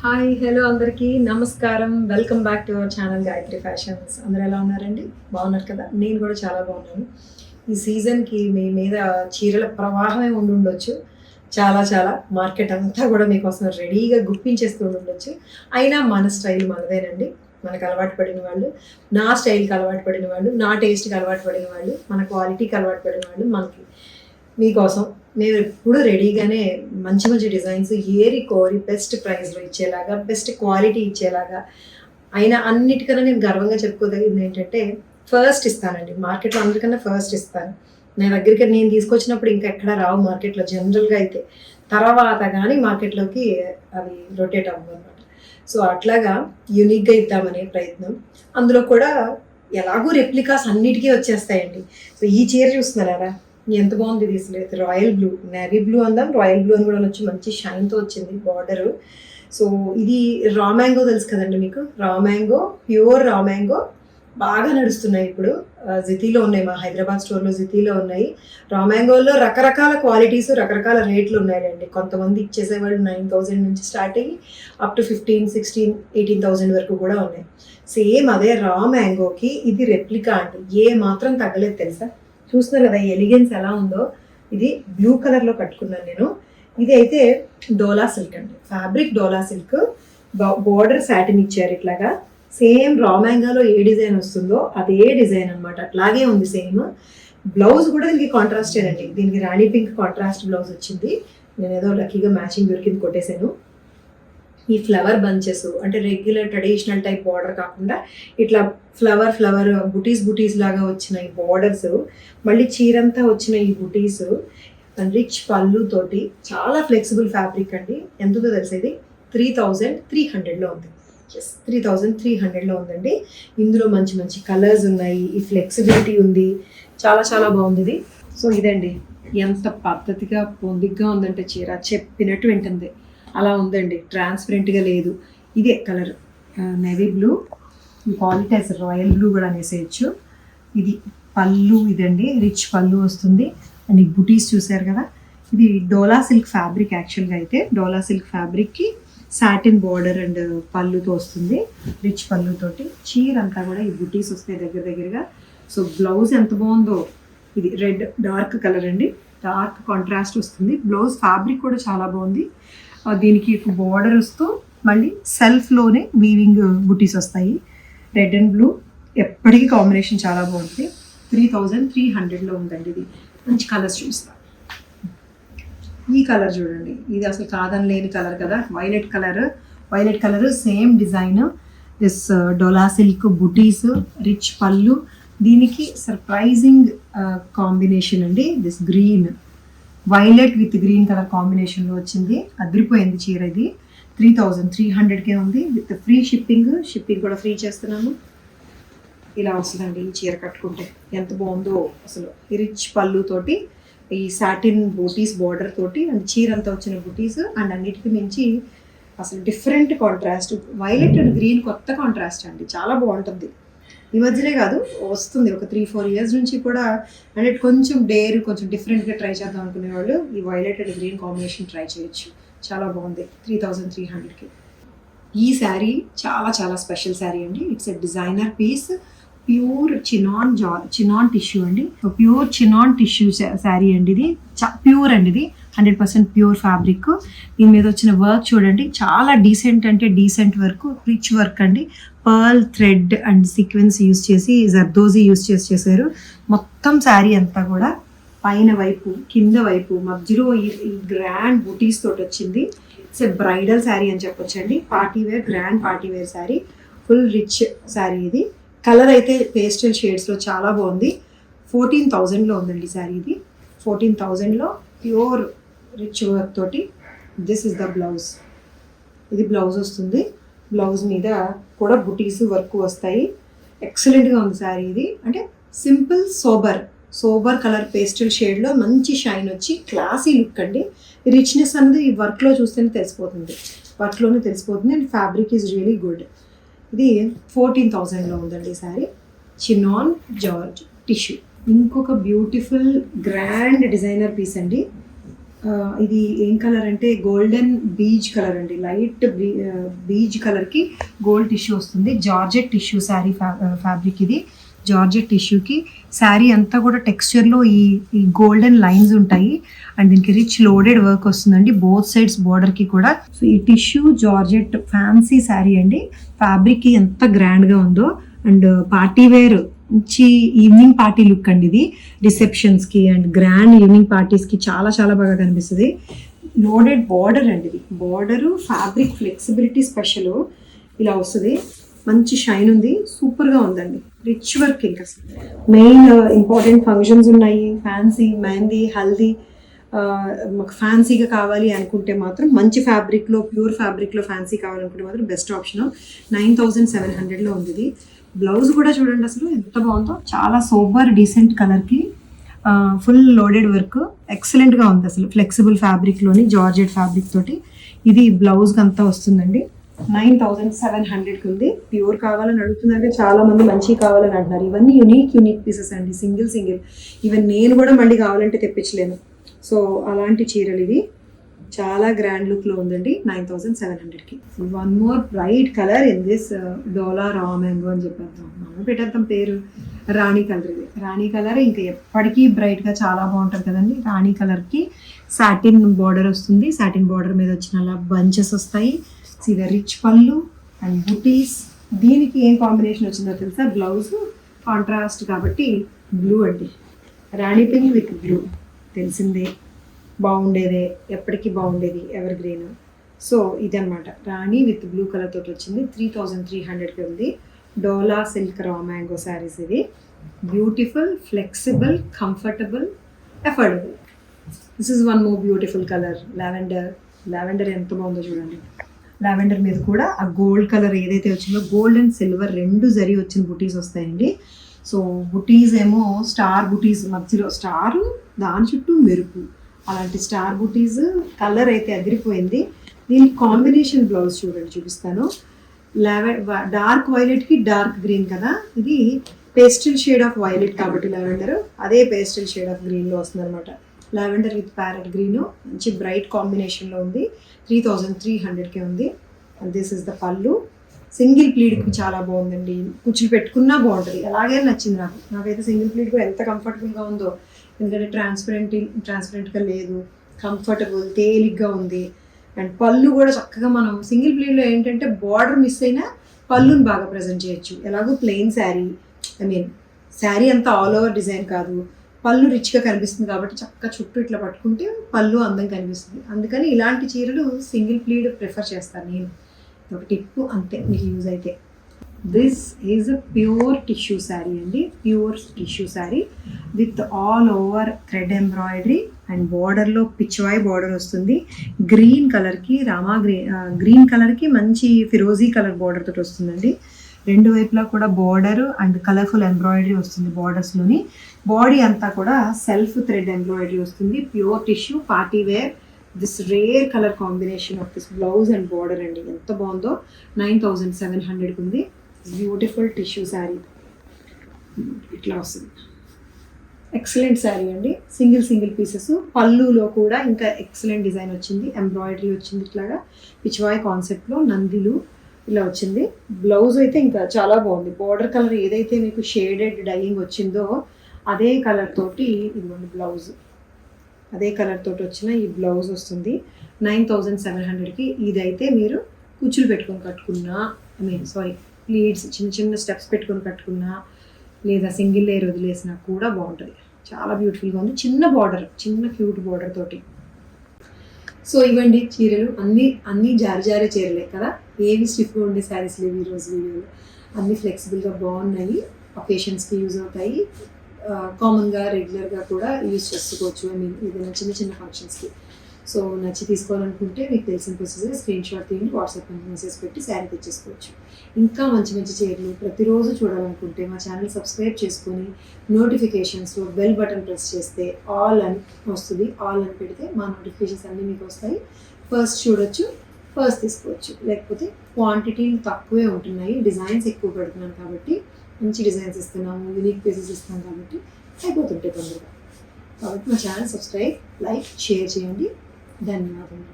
Hi hello అందరికీ నమస్కారం. Welcome back to our channel Gayatri fashions. అందరూ ఎలా ఉన్నారండి? బాగున్నారు కదా? నేను కూడా చాలా బాగున్నాను. ఈ సీజన్కి మీ మీద చీరల ప్రవాహమే ఉండుండొచ్చు. చాలా చాలా మార్కెట్ అంతా కూడా మీకోసం రెడీగా గుప్పించేస్తూ ఉండుండొచ్చు. అయినా మన స్టైల్ మనదేనండి. మనకు అలవాటు పడిన వాళ్ళు, నా స్టైల్కి అలవాటు పడిన వాళ్ళు, నా టేస్ట్కి అలవాటు పడిన వాళ్ళు, మన క్వాలిటీకి అలవాటు పడిన వాళ్ళు మనకి మీకోసం మేము ఎప్పుడు రెడీగానే మంచి మంచి డిజైన్స్ ఏరి కోరి బెస్ట్ ప్రైస్లో ఇచ్చేలాగా, బెస్ట్ క్వాలిటీ ఇచ్చేలాగా, అయినా అన్నిటికన్నా నేను గర్వంగా చెప్పుకోదగింది ఏంటంటే ఫస్ట్ ఇస్తానండి. మార్కెట్లో అందరికన్నా ఫస్ట్ ఇస్తాను. నా దగ్గరికి నేను తీసుకొచ్చినప్పుడు ఇంకా ఎక్కడ రావు మార్కెట్లో జనరల్గా అయితే. తర్వాత కానీ మార్కెట్లోకి అవి రొటేట్ అవ్వదు అనమాట. సో అట్లాగా యూనిక్గా ఇద్దామనే ప్రయత్నం. అందులో కూడా ఎలాగో రెప్లికాస్ అన్నిటికీ వచ్చేస్తాయండి. సో ఈ చీర చూస్తున్నారా, ఎంత బాగుంది ఇది. అసలు రాయల్ బ్లూ, నేవీ బ్లూ అందాం, రాయల్ బ్లూ అని కూడా వచ్చి మంచి షైన్తో వచ్చింది బార్డరు. సో ఇది రా మ్యాంగో తెలుసు కదండి మీకు. Raw mango, pure raw mango బాగా నడుస్తున్నాయి ఇప్పుడు. జితీలో ఉన్నాయి, మా హైదరాబాద్ స్టోర్లో జితీలో ఉన్నాయి. రా మ్యాంగోలో రకరకాల క్వాలిటీస్, రకరకాల రేట్లు ఉన్నాయండి. కొంతమంది ఇచ్చేసేవాళ్ళు 9,000 నుంచి స్టార్ట్ అయ్యి అప్ టు 15, 16, 18,000 వరకు కూడా ఉన్నాయి. సేమ్ అదే రా మ్యాంగోకి ఇది రెప్లికా అండి. ఏ మాత్రం తగ్గలేదు తెలుసా. చూస్తున్నారు కదా ఎలిగెన్స్ ఎలా ఉందో. ఇది బ్లూ కలర్లో కట్టుకున్నాను నేను. ఇది అయితే డోలా సిల్క్ అండి, ఫ్యాబ్రిక్ డోలా సిల్క్. బోర్డర్ సాటిన్ ఇచ్చారు ఇట్లాగా. సేమ్ రా మ్యాంగోలో ఏ డిజైన్ వస్తుందో అదే డిజైన్ అనమాట, అట్లాగే ఉంది సేమ్. బ్లౌజ్ కూడా దీనికి కాంట్రాస్ట్ అండి. దీనికి రాణి పింక్ కాంట్రాస్ట్ బ్లౌజ్ వచ్చింది. నేను ఏదో లక్కీగా మ్యాచింగ్ దొరికింది కొట్టేశాను. ఈ ఫ్లవర్ బంచెస్ అంటే రెగ్యులర్ ట్రెడిషనల్ టైప్ బార్డర్ కాకుండా ఇట్లా ఫ్లవర్ బుటీస్ లాగా వచ్చిన ఈ బార్డర్స్, మళ్ళీ చీరంతా వచ్చిన ఈ బుటీస్, రిచ్ పళ్ళు తోటి చాలా ఫ్లెక్సిబుల్ ఫ్యాబ్రిక్ అండి. ఎంతదో తెలిసేది 3,300లో ఉంది. 3,300లో ఉందండి. ఇందులో మంచి మంచి కలర్స్ ఉన్నాయి, ఈ ఫ్లెక్సిబిలిటీ ఉంది, చాలా చాలా బాగుంది ఇది. సో ఇదండి, ఎంత పద్ధతిగా పొందిగ్గా ఉందంటే చీర చెప్పినట్టు వింటుంది అలా ఉందండి. ట్రాన్స్పరెంట్గా లేదు. ఇదే కలర్ నేవీ బ్లూ, క్వాలిటీ అసలు రాయల్ బ్లూ కూడా అనేసేయచ్చు. ఇది పళ్ళు, ఇదండి రిచ్ పళ్ళు వస్తుంది. అండ్ ఈ బుటీస్ చూసారు కదా. ఇది డోలా సిల్క్ ఫ్యాబ్రిక్. యాక్చువల్గా అయితే డోలా సిల్క్ ఫ్యాబ్రిక్కి సాటిన్ బార్డర్ అండ్ పళ్ళుతో వస్తుంది, రిచ్ పళ్ళుతోటి. చీర అంతా కూడా ఈ బుటీస్ వస్తాయి దగ్గరగా. సో బ్లౌజ్ ఎంత బాగుందో. ఇది రెడ్ డార్క్ కలర్ అండి, డార్క్ కాంట్రాస్ట్ వస్తుంది. బ్లౌజ్ ఫ్యాబ్రిక్ కూడా చాలా బాగుంది. దీనికి బార్డర్ వస్తూ మళ్ళీ సెల్ఫ్లోనే వీవింగ్ బుటీస్ వస్తాయి. రెడ్ అండ్ బ్లూ ఎప్పటికీ కాంబినేషన్ చాలా బాగుంటుంది. 3,300లో ఉందండి. ఇది మంచి కలర్స్ చూస్తా. ఈ కలర్ చూడండి, ఇది అసలు కాదని లేని కలర్ కదా. Violet colour same design. This dola silk buttis, rich పళ్ళు. దీనికి సర్ప్రైజింగ్ కాంబినేషన్ అండి. This green, violet with green colour కాంబినేషన్లో వచ్చింది. అదిరిపోయింది చీర. ఇది 3,300కే ఉంది విత్ ఫ్రీ షిప్పింగ్ కూడా ఫ్రీ చేస్తున్నాము. ఇలా వస్తుందండి ఈ చీర కట్టుకుంటే. ఎంత బాగుందో అసలు. రిచ్ పళ్ళుతోటి ఈ సాటిన్ బూటీస్ బార్డర్ తోటి అండ్ చీర అంతా వచ్చిన బూటీస్, అండ్ అన్నిటికీ మించి అసలు different contrast. Violet and green కొత్త కాంట్రాస్ట్ అండి, చాలా బాగుంటుంది. ఈ మధ్యనే కాదు, వస్తుంది ఒక 3-4 years నుంచి కూడా. అంటే కొంచెం కొంచెం డిఫరెంట్గా ట్రై చేద్దాం అనుకునే వాళ్ళు ఈ violet and green combination try చేయొచ్చు. చాలా బాగుంది 3,300కి. ఈ శారీ చాలా చాలా స్పెషల్ శారీ అండి. It's a designer piece. Pure chinon tissue అండి. ప్యూర్ చినాన్ టిష్యూ శారీ అండి. ఇది ప్యూర్ అండి. ఇది 100% ప్యూర్ ఫ్యాబ్రిక్. దీని మీద వచ్చిన వర్క్ చూడండి, చాలా డీసెంట్ అంటే డీసెంట్ వర్క్, రిచ్ వర్క్ అండి. Pearl thread and sequence use చేసి, జర్దోజీ యూస్ చేశారు. మొత్తం శారీ అంతా కూడా పైన వైపు కింద వైపు మధ్యలో ఈ గ్రాండ్ బూటీస్ తోటి వచ్చింది. ఇట్స్ ఎ బ్రైడల్ శారీ అని చెప్పొచ్చండి. Partywear, grand partywear sari, full rich sari. ఇది కలర్ అయితే పేస్టల్ షేడ్స్లో చాలా బాగుంది. 14,000లో ఉందండి శారీ. ఇది 14,000లో ప్యూర్ రిచ్ వర్క్ తోటి. This is the blouse. ఇది బ్లౌజ్ వస్తుంది. బ్లౌజ్ మీద కూడా బుటీస్ వర్క్ వస్తాయి. ఎక్సలెంట్గా ఉంది శారీ ఇది. అంటే సింపుల్ సోబర్ కలర్ పేస్టల్ షేడ్లో మంచి షైన్ వచ్చి క్లాసీ లుక్ అండి. రిచ్నెస్ అనేది ఈ వర్క్లో చూస్తేనే తెలిసిపోతుంది, వర్క్లోనే తెలిసిపోతుంది. And fabric is really good. ఇది 14,000లో ఉందండి ఈ శారీ. Chinon georgette tissue. ఇంకొక బ్యూటిఫుల్ గ్రాండ్ డిజైనర్ పీస్ అండి. ఇది ఏం కలర్ అంటే గోల్డెన్ బీజ్ కలర్ అండి. లైట్ బీజ్ కలర్కి గోల్డ్ టిష్యూ వస్తుంది. జార్జెట్ టిష్యూ శారీ ఫ్యాబ్రిక్ ఇది. జార్జెట్ టిష్యూకి శారీ అంతా కూడా టెక్స్చర్లో ఈ గోల్డెన్ లైన్స్ ఉంటాయి అండ్ దీనికి రిచ్ లోడెడ్ వర్క్ వస్తుందండి బోత్ సైడ్స్ బార్డర్కి కూడా. సో ఈ టిష్యూ జార్జెట్ ఫ్యాన్సీ శారీ అండి. ఫ్యాబ్రిక్ ఎంత గ్రాండ్గా ఉందో అండ్ పార్టీ వేర్ మంచి ఈవినింగ్ పార్టీ లుక్ అండి ఇది. రిసెప్షన్స్కి అండ్ గ్రాండ్ ఈవినింగ్ పార్టీస్కి చాలా చాలా బాగా కనిపిస్తుంది. లోడెడ్ బార్డర్ అండి ఇది. బార్డరు ఫ్యాబ్రిక్ ఫ్లెక్సిబిలిటీ స్పెషల్ ఇలా వస్తుంది. మంచి షైన్ ఉంది, సూపర్గా ఉందండి. రిచ్ వర్క్ ఇంకా మెయిన్ ఇంపార్టెంట్ ఫంక్షన్స్ ఉన్నాయి, ఫ్యాన్సీ మెహందీ హల్దీ మాకు ఫ్యాన్సీగా కావాలి అనుకుంటే మాత్రం మంచి ఫ్యాబ్రిక్లో ప్యూర్ ఫ్యాబ్రిక్లో ఫ్యాన్సీ కావాలనుకుంటే మాత్రం బెస్ట్ ఆప్షన్. 9700 ఉంది ఇది. బ్లౌజ్ కూడా చూడండి అసలు ఎంత బాగుందో, చాలా సోబర్ డీసెంట్ కలర్కి ఫుల్ లోడెడ్ వర్క్ ఎక్సలెంట్గా ఉంది అసలు. ఫ్లెక్సిబుల్ ఫ్యాబ్రిక్లోని జార్జెట్ ఫ్యాబ్రిక్ తోటి ఇది బ్లౌజ్కి అంతా వస్తుందండి. 9700కి ఉంది. ప్యూర్ కావాలని అడుగుతుందంటే చాలా మంది మంచి కావాలని అంటున్నారు. ఇవన్నీ యూనిక్ పీసెస్ అండి, సింగిల్ ఈవెన్ నేను కూడా మళ్ళీ కావాలంటే తెప్పించలేను. సో అలాంటి చీరలు ఇవి. చాలా గ్రాండ్ లుక్లో ఉందండి 9700కి. One more bright colour in this dola raw mango అని చెప్పేద్దాం, మనం పెట్టేద్దాం పేరు. రాణి కలర్ ఇది. రాణి కలర్ ఇంకా ఎప్పటికీ బ్రైట్గా చాలా బాగుంటుంది కదండి. రాణి కలర్కి సాటిన్ బార్డర్ వస్తుంది. సాటిన్ బార్డర్ మీద వచ్చిన అలా బంచెస్ వస్తాయి. ఇది రిచ్ పళ్ళు అండ్ బుటీస్. దీనికి ఏం కాంబినేషన్ వచ్చిందో తెలుసా? బ్లౌజ్ కాంట్రాస్ట్ కాబట్టి బ్లూ అండి. రాణి పింక్ విత్ బ్లూ తెలిసిందే, బాగుండేదే, ఎప్పటికీ బాగుండేది, ఎవర్ గ్రీన్. సో ఇదనమాట రాణి విత్ బ్లూ కలర్ తోటి వచ్చింది. 3300కి ఉంది. డోలా సిల్క్ రా మ్యాంగో శారీస్ ఇది. Beautiful, flexible, comfortable, affordable. This is one more beautiful colour lavender ఎంత బాగుందో చూడండి. లావెండర్ మీద కూడా ఆ గోల్డ్ కలర్ ఏదైతే వచ్చిందో గోల్డ్ అండ్ సిల్వర్ రెండు జరీ వచ్చిన బుటీస్ వస్తాయండి. సో బుటీస్ ఏమో స్టార్ బుటీస్, మధ్యలో స్టారు, దాని చుట్టూ మెరుపు, అలాంటి స్టార్ బుటీస్. కలర్ అయితే అదిరిపోయింది. దీని కాంబినేషన్ బ్లౌజ్ చూడండి, చూపిస్తాను. డార్క్ వైలెట్కి డార్క్ గ్రీన్ కదా, ఇది పేస్టల్ షేడ్ ఆఫ్ వైలెట్ కాబట్టి లావెండర్ అదే పేస్టల్ షేడ్ ఆఫ్ గ్రీన్లో వస్తుంది అనమాట. లావెండర్ విత్ ప్యారెట్ గ్రీన్ మంచి బ్రైట్ కాంబినేషన్లో ఉంది. 3300కే ఉంది. అండ్ దిస్ ఇస్ ద పళ్ళు. సింగిల్ ప్లీడ్కి చాలా బాగుందండి. కుచ్చులు పెట్టుకున్నా బాగుంటుంది, అలాగే నచ్చింది నాకైతే సింగిల్ ప్లీడ్ కూడా ఎంత కంఫర్టబుల్గా ఉందో. ఎందుకంటే ట్రాన్స్పరెంట్గా లేదు, కంఫర్టబుల్, తేలిగ్గా ఉంది. అండ్ పళ్ళు కూడా చక్కగా మనం సింగిల్ ప్లీడ్లో ఏంటంటే బార్డర్ మిస్ అయినా పళ్ళుని బాగా ప్రజెంట్ చేయొచ్చు. ఎలాగో ప్లెయిన్ శారీ, శారీ అంతా ఆల్ ఓవర్ డిజైన్ కాదు, పళ్ళు రిచ్గా కనిపిస్తుంది కాబట్టి చక్కగా చుట్టూ ఇట్లా పట్టుకుంటే పళ్ళు అందం కనిపిస్తుంది. అందుకని ఇలాంటి చీరలు సింగిల్ ప్లీడ్ ప్రిఫర్ చేస్తాను నేను. ఒక టిప్పు అంతే మీకు యూజ్ అయితే. This is a pure tissue sari అండి. Pure tissue sari with all over thread embroidery and బార్డర్లో పిచ్వాయ్ బార్డర్ వస్తుంది. గ్రీన్ కలర్కి గ్రీన్ కలర్కి మంచి ఫిరోజీ కలర్ బార్డర్ తోటి వస్తుందండి. రెండు వైపులా కూడా బార్డర్ అండ్ కలర్ఫుల్ ఎంబ్రాయిడరీ వస్తుంది బార్డర్స్లోని. బాడీ అంతా కూడా సెల్ఫ్ థ్రెడ్ ఎంబ్రాయిడరీ వస్తుంది. Pure tissue party wear. This rare colour combination of this blouse and border అండి ఎంత బాగుందో. 9700కి ఉంది. బ్యూటిఫుల్ టిష్యూ శారీ ఇట్లా వస్తుంది. ఎక్సలెంట్ శారీ అండి. Single pieces. పళ్ళులో కూడా ఇంకా ఎక్సలెంట్ డిజైన్ వచ్చింది, ఎంబ్రాయిడరీ వచ్చింది, ఇట్లాగా పిచ్వాయ్ కాన్సెప్ట్లో నందిలు ఇలా వచ్చింది. బ్లౌజ్ అయితే ఇంకా చాలా బాగుంది. బార్డర్ కలర్ ఏదైతే మీకు షేడెడ్ డైయింగ్ వచ్చిందో అదే కలర్ తోటి ఇదిగోండి బ్లౌజ్, అదే కలర్ తోటి వచ్చిన ఈ బ్లౌజ్ వస్తుంది. 9700కి. ఇదైతే మీరు కుచ్చులు పెట్టుకొని కట్టుకున్నా, ప్లీట్స్ చిన్న స్టెప్స్ పెట్టుకొని కట్టుకున్నా, లేదా సింగిల్ లేయర్ వదిలేసినా కూడా బాగుంటుంది. చాలా బ్యూటిఫుల్గా ఉంది. చిన్న బార్డర్, చిన్న క్యూట్ బార్డర్ తోటి. సో ఇవ్వండి చీరలు. అన్నీ జారే చీరలే కదా, ఏవి స్టిఫ్గా ఉండే శారీస్ లేవు ఈరోజు వీడియోలో. అన్నీ ఫ్లెక్సిబుల్గా బాగున్నాయి, ఒకేషన్స్కి యూజ్ అవుతాయి, కామన్గా రెగ్యులర్గా కూడా యూజ్ చేసుకోవచ్చు. ఏదైనా చిన్న ఫంక్షన్స్కి. సో నచ్చి తీసుకోవాలనుకుంటే మీకు తెలిసిన ప్రొసీజర్ స్క్రీన్ షాట్ తీయండి, వాట్సాప్ మెసేజ్ పెట్టి శారీ తెచ్చేసుకోవచ్చు. ఇంకా మంచి చీరలు ప్రతిరోజు చూడాలనుకుంటే మా ఛానల్ సబ్స్క్రైబ్ చేసుకొని నోటిఫికేషన్స్లో బెల్ బటన్ ప్రెస్ చేస్తే ఆల్ అని వస్తుంది. ఆల్ అని పెడితే మా నోటిఫికేషన్స్ అన్నీ మీకు వస్తాయి. ఫస్ట్ చూడొచ్చు, ఫస్ట్ తీసుకోవచ్చు. లేకపోతే క్వాంటిటీలు తక్కువే ఉంటున్నాయి, డిజైన్స్ ఎక్కువ పెడుతున్నాను కాబట్టి, మంచి డిజైన్స్ ఇస్తున్నాము, యూనిక్ పీసెస్ ఇస్తున్నాం కాబట్టి అయిపోతుంటాయి తొందరగా. కాబట్టి మా ఛానల్ సబ్స్క్రైబ్, లైక్, షేర్ చేయండి. ధన్యవాదాలు.